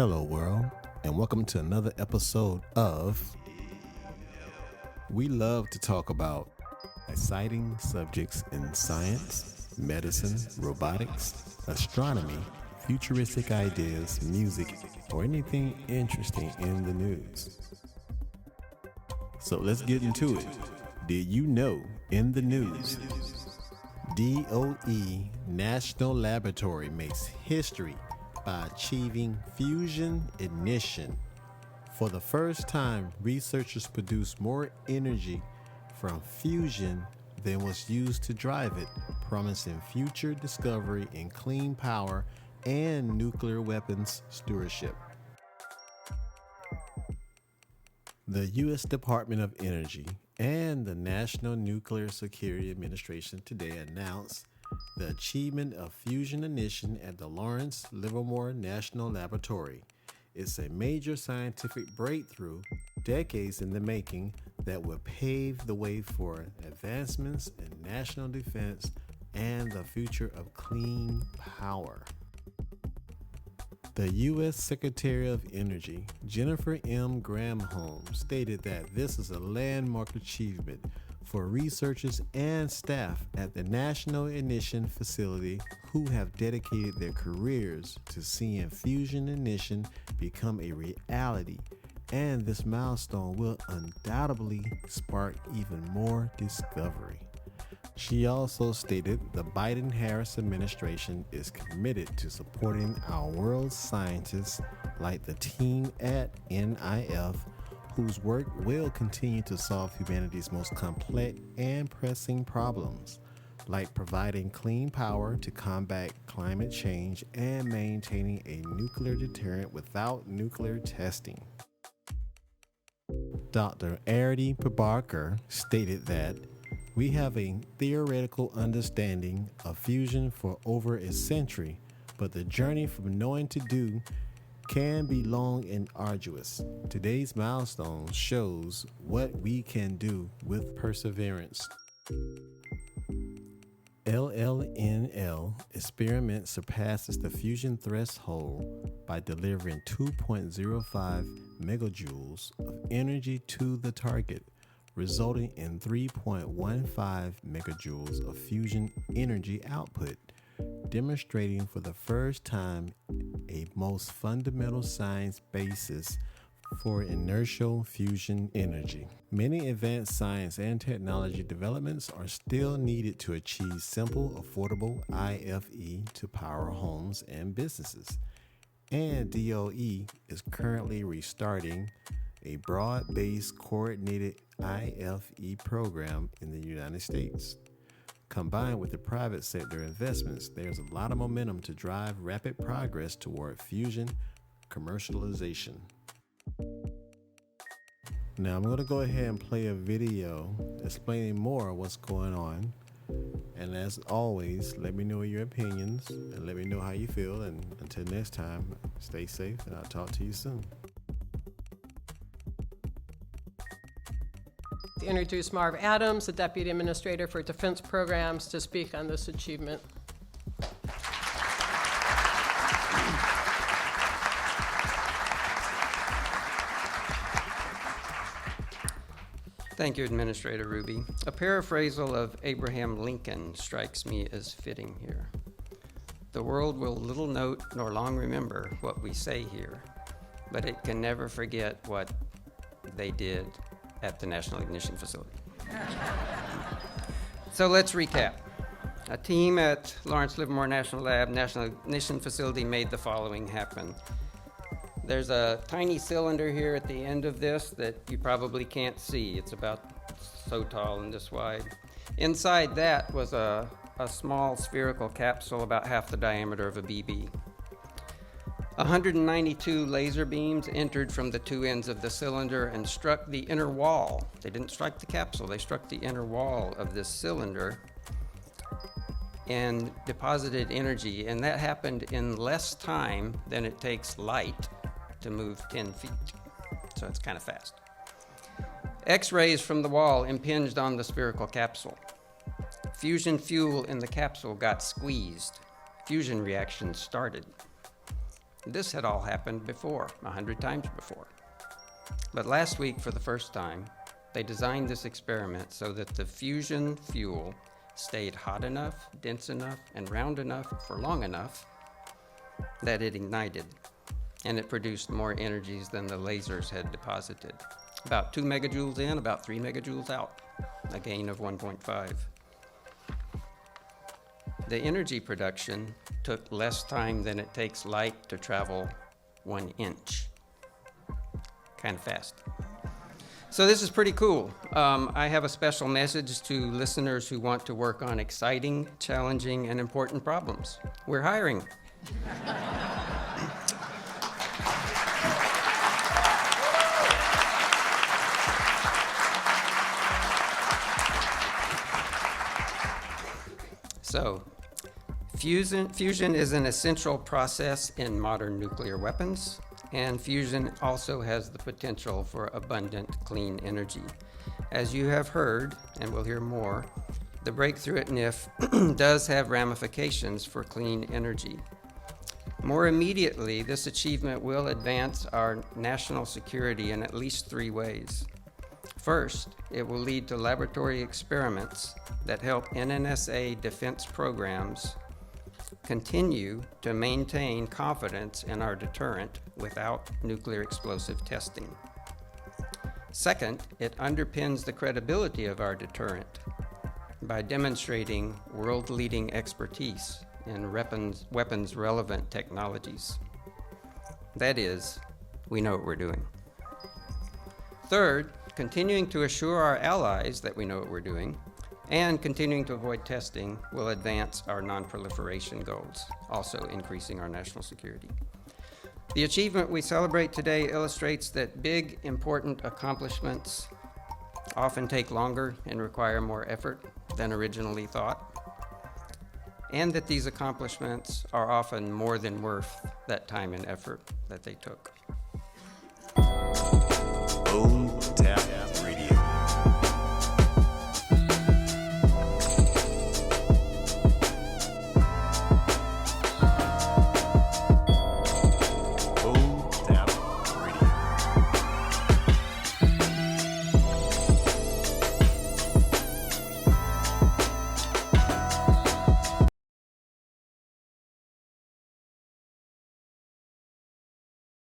Hello, world, and welcome to another episode of We love to talk about exciting subjects in science, medicine, robotics, astronomy, futuristic ideas, music, or anything interesting in the news. So let's get into it. Did you know in the news, DOE National Laboratory makes history by achieving fusion ignition. For the first time, researchers produced more energy from fusion than was used to drive it, promising future discovery in clean power and nuclear weapons stewardship. The U.S. Department of Energy and the National Nuclear Security Administration today announced the achievement of fusion ignition at the Lawrence Livermore National Laboratory. It's a major scientific breakthrough, decades in the making, that will pave the way for advancements in national defense and the future of clean power. The U.S. Secretary of Energy, Jennifer M. Granholm, stated that this is a landmark achievement for researchers and staff at the National Ignition Facility who have dedicated their careers to seeing fusion ignition become a reality, and this milestone will undoubtedly spark even more discovery. She also stated the Biden-Harris administration is committed to supporting our world's scientists like the team at NIF, whose work will continue to solve humanity's most complex and pressing problems, like providing clean power to combat climate change and maintaining a nuclear deterrent without nuclear testing. Dr. Arati Prabhakar stated that we have a theoretical understanding of fusion for over a century, but the journey from knowing to do can be long and arduous. Today's milestone shows what we can do with perseverance. LLNL experiment surpasses the fusion threshold by delivering 2.05 megajoules of energy to the target, resulting in 3.15 megajoules of fusion energy output, demonstrating for the first time a most fundamental science basis for inertial fusion energy. Many advanced science and technology developments are still needed to achieve simple, affordable IFE to power homes and businesses. And DOE is currently restarting a broad-based coordinated IFE program in the United States. Combined with the private sector investments, there's a lot of momentum to drive rapid progress toward fusion commercialization. Now I'm going to go ahead and play a video explaining more of what's going on. And as always, let me know your opinions and let me know how you feel. And until next time, stay safe and I'll talk to you soon. To introduce Marv Adams, the Deputy Administrator for Defense Programs, to speak on this achievement. Thank you, Administrator Ruby. A paraphrasal of Abraham Lincoln strikes me as fitting here. The world will little note nor long remember what we say here, but it can never forget what they did at the National Ignition Facility. So let's recap. A team at Lawrence Livermore National Lab, National Ignition Facility made the following happen. There's a tiny cylinder here at the end of this that you probably can't see. It's about so tall and this wide. Inside that was a small spherical capsule about half the diameter of a BB. 192 laser beams entered from the two ends of the cylinder and struck the inner wall. They didn't strike the capsule, they struck the inner wall of this cylinder and deposited energy, and that happened in less time than it takes light to move 10 feet. So it's kind of fast. X-rays from the wall impinged on the spherical capsule. Fusion fuel in the capsule got squeezed. Fusion reactions started. This had all happened before, 100 times before. But last week, for the first time, they designed this experiment so that the fusion fuel stayed hot enough, dense enough, and round enough for long enough that it ignited, and it produced more energies than the lasers had deposited. About 2 megajoules in, about 3 megajoules out, a gain of 1.5. The energy production took less time than it takes light to travel 1 inch. Kind of fast. So this is pretty cool. I have a special message to listeners who want to work on exciting, challenging, and important problems. We're hiring. So, fusion is an essential process in modern nuclear weapons, and fusion also has the potential for abundant clean energy. As you have heard, and we'll hear more, the breakthrough at NIF does have ramifications for clean energy. More immediately, this achievement will advance our national security in at least 3 ways. First, it will lead to laboratory experiments that help NNSA defense programs continue to maintain confidence in our deterrent without nuclear explosive testing. Second, it underpins the credibility of our deterrent by demonstrating world-leading expertise in weapons-relevant technologies. That is, we know what we're doing. Third, continuing to assure our allies that we know what we're doing and continuing to avoid testing will advance our non-proliferation goals, also increasing our national security. The achievement we celebrate today illustrates that big, important accomplishments often take longer and require more effort than originally thought, and that these accomplishments are often more than worth that time and effort that they took. Boom, tap,